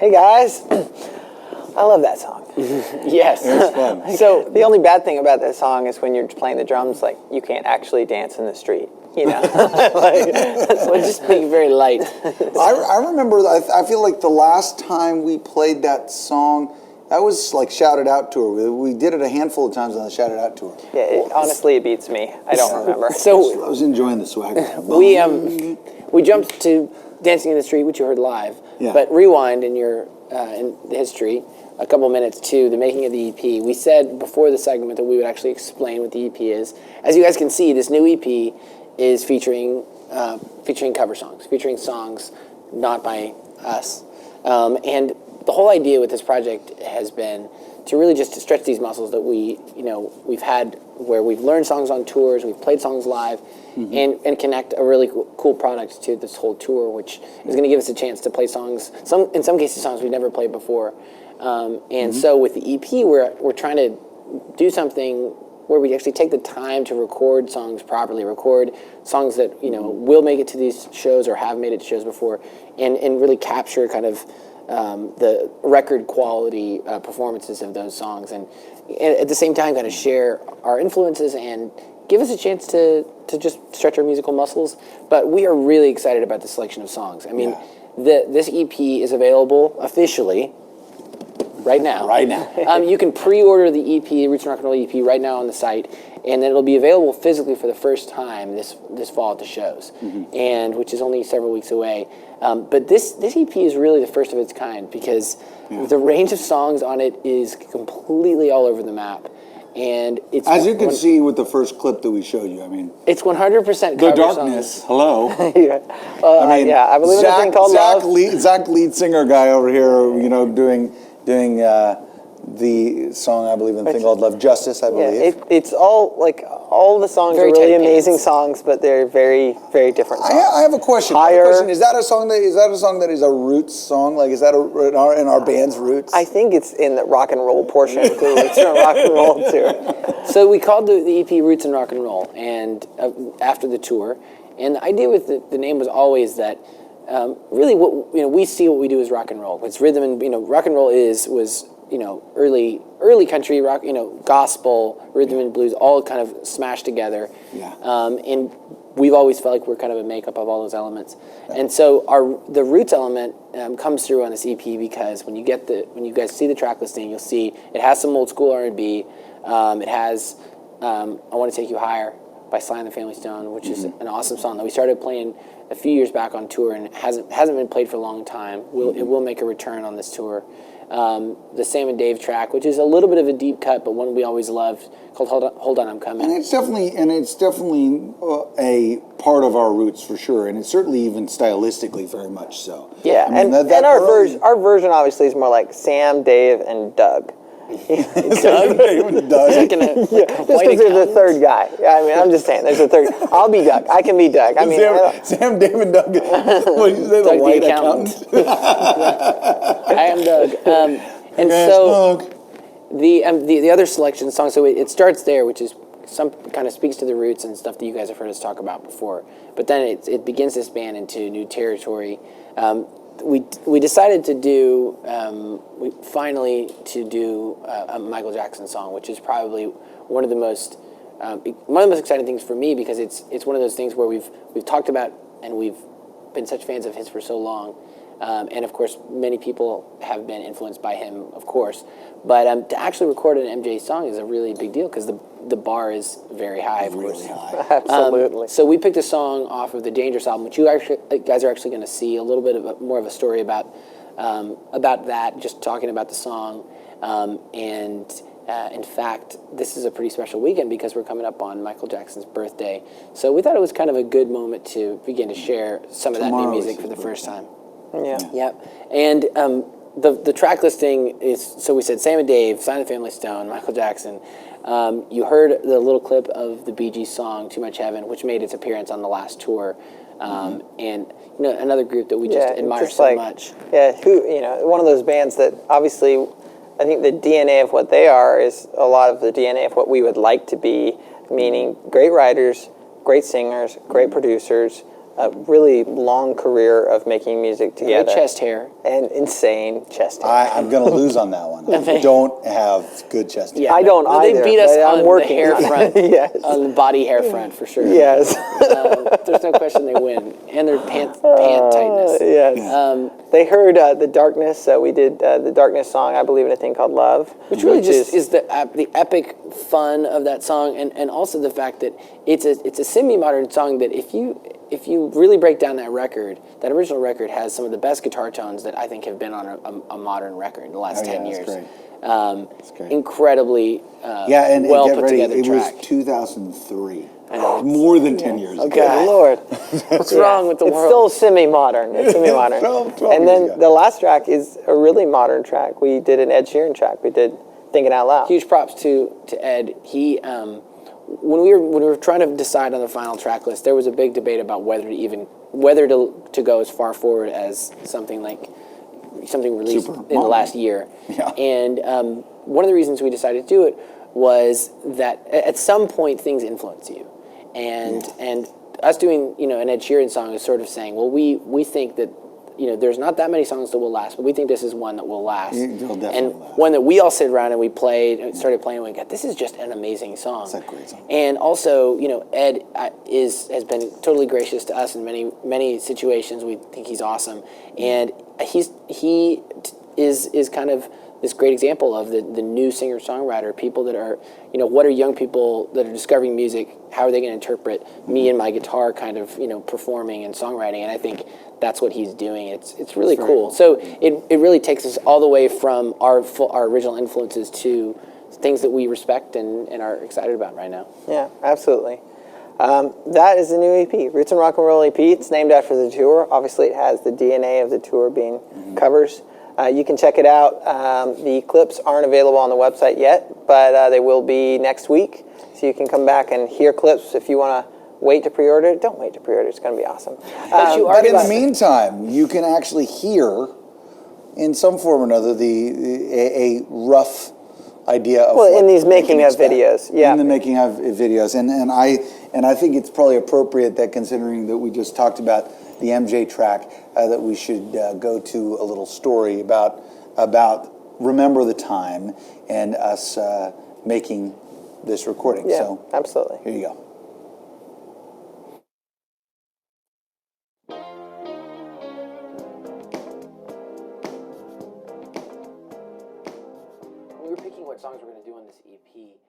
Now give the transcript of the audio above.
Hey guys, I love that song. Yes. It's fun. So the only bad thing about that song is when you're playing the drums, like you can't actually dance in the street. You know, We're just being very light. I remember, I feel like the last time we played that song, that was like Shouted Out Tour. We did it a handful of times on the Shouted Out Tour. Yeah, honestly, it beats me. I don't remember. So I was enjoying the swag. we jumped to Dancing in the Street, which you heard live. Yeah. But rewind in your in the history a couple minutes to the making of the EP. We said before the segment that we would actually explain what the EP is. As you guys can see, this new EP is featuring cover songs, featuring songs not by us. And the whole idea with this project has been to really just to stretch these muscles that we've had where we've learned songs on tours, we've played songs live, and connect a really cool product to this whole tour, which is going to give us a chance to play songs, in some cases songs we've never played before. So with the EP, we're trying to do something where we actually take the time to record songs properly, record songs that will make it to these shows or have made it to shows before, and really capture kind of the record quality performances of those songs, and at the same time kind of share our influences and give us a chance to just stretch our musical muscles. But we are really excited about the selection of songs. I mean, this EP is available officially right now. Right now. You can pre-order the EP, the Roots and Rock and Roll EP, right now on the site, and then it'll be available physically for the first time this fall at the shows, and which is only several weeks away. But this EP is really the first of its kind because the range of songs on it is completely all over the map, and it's As you can see with the first clip that we showed you, I mean, it's 100% The cover Darkness. songs. Hello. I believe in a thing called love. Zach, lead singer guy over here, doing the song, I believe in a thing called Love Justice, I believe. It's all the songs Very are really tight amazing pants. songs, but they're very, very different songs. I have a question. Is that a song that is a roots song? Like, is that in our band's roots? I think it's in the rock and roll portion of the Roots and Rock and Roll tour. So we called the EP Roots and Rock and Roll, and after the tour, and the idea with the name was always that really we see what we do as rock and roll. It's rhythm, and rock and roll was early country rock, gospel, rhythm and blues, all kind of smashed together. Yeah. And we've always felt like we're kind of a makeup of all those elements. And so the roots element comes through on this EP because when you guys see the track listing, you'll see it has some old school R&B. It has I Want to Take You Higher by Sly and the Family Stone, which is an awesome song that we started playing a few years back on tour and hasn't been played for a long time. It will make a return on this tour. The Sam and Dave track, which is a little bit of a deep cut, but one we always loved, called Hold On, I'm Coming. And it's definitely a part of our roots for sure, and it's certainly even stylistically very much so. Yeah, and our version obviously is more like Sam, Dave, and Doug. Sam, Dave, and Doug. Just because there's a third guy. I mean, I'm just saying, there's a third. I'll be Doug. I can be Doug. I mean, Sam, Dave, and Doug. What did you say? Doug The white the accountant. I am Doug. And Yes, so Doug. the other selection song, so it starts there, which is some kind of speaks to the roots and stuff that you guys have heard us talk about before. But then it begins to span into new territory. We decided to do a Michael Jackson song, which is probably one of the most exciting things for me because it's one of those things where we've talked about and we've been such fans of his for so long, and of course many people have been influenced by him, of course. But to actually record an MJ song is a really big deal because the bar is very high, of course. Really high. Absolutely. So we picked a song off of the Dangerous album, which you guys are actually going to see a little bit more of a story about that, just talking about the song. In fact, this is a pretty special weekend because we're coming up on Michael Jackson's birthday. So we thought it was kind of a good moment to begin to share some of that new music for the first time. Yeah. Yep. And the track listing is, so we said Sam and Dave, Sly and the Family Stone, Michael Jackson. You heard the little clip of the Bee Gees song "Too Much Heaven," which made its appearance on the last tour, and another group that we just admire so much. Yeah, one of those bands that obviously, I think the DNA of what they are is a lot of the DNA of what we would like to be, meaning great writers, great singers, great producers, a really long career of making music Great together. chest hair. And insane chest hair. I'm going to lose on that one. I don't have good chest hair. Yeah, I don't no, either. They beat us but on I'm working the hair on it. front, Yes. on the body hair front for sure. Yes. There's no question they win, and their pant tightness. Yes. They heard the Darkness. We did the Darkness song, I believe, in a thing called Love. Which really just is the epic fun of that song, and also the fact that it's a semi-modern song that if you really break down that record, that original record has some of the best guitar tones that I think have been on a modern record in the last 10 years. Great. That's great. Incredibly and well get put ready, together it track. was 2003. I know. More than 10 years ago. Good Lord. What's wrong with the It's world? still semi-modern. It's semi-modern. 12 and years then ago. the last track is a really modern track. We did an Ed Sheeran track. We did Thinking Out Loud. Huge props to Ed. He when we were trying to decide on the final track list, there was a big debate about whether to go as far forward as something released Super in the modern. last year. Yeah. And one of the reasons we decided to do it was that at some point things influence you, and us doing an Ed Sheeran song is sort of saying, well, we think that there's not that many songs that will last, but we think this is one that will last. It'll definitely and last. one that we all sit around and we started playing, and we got, this is just an amazing song. It's a great song. And also, Ed has been totally gracious to us in many situations. We think he's awesome, and he is kind of this great example of the new singer-songwriter, people that are, what are young people that are discovering music, how are they going to interpret me and my guitar kind of, performing and songwriting, and I think that's what he's doing. It's really cool. So it really takes us all the way from our original influences to things that we respect and are excited about right now. Yeah, absolutely. That is the new EP, Roots and Rock and Roll EP. It's named after the tour. Obviously, it has the DNA of the tour being covers. You can check it out. The clips aren't available on the website yet, but they will be next week. So you can come back and hear clips. If you want to wait to pre-order it, don't wait to pre-order it. It's going to be awesome. But in the meantime, you can actually hear, in some form or another, a rough idea of in what these you making can of expect. videos, yeah. In the making of videos, and I think it's probably appropriate that, considering that we just talked about the MJ track, that we should go to a little story about Remember the Time and us making this recording. Yeah, So absolutely. here you go. We were picking what songs we're going to do on this EP.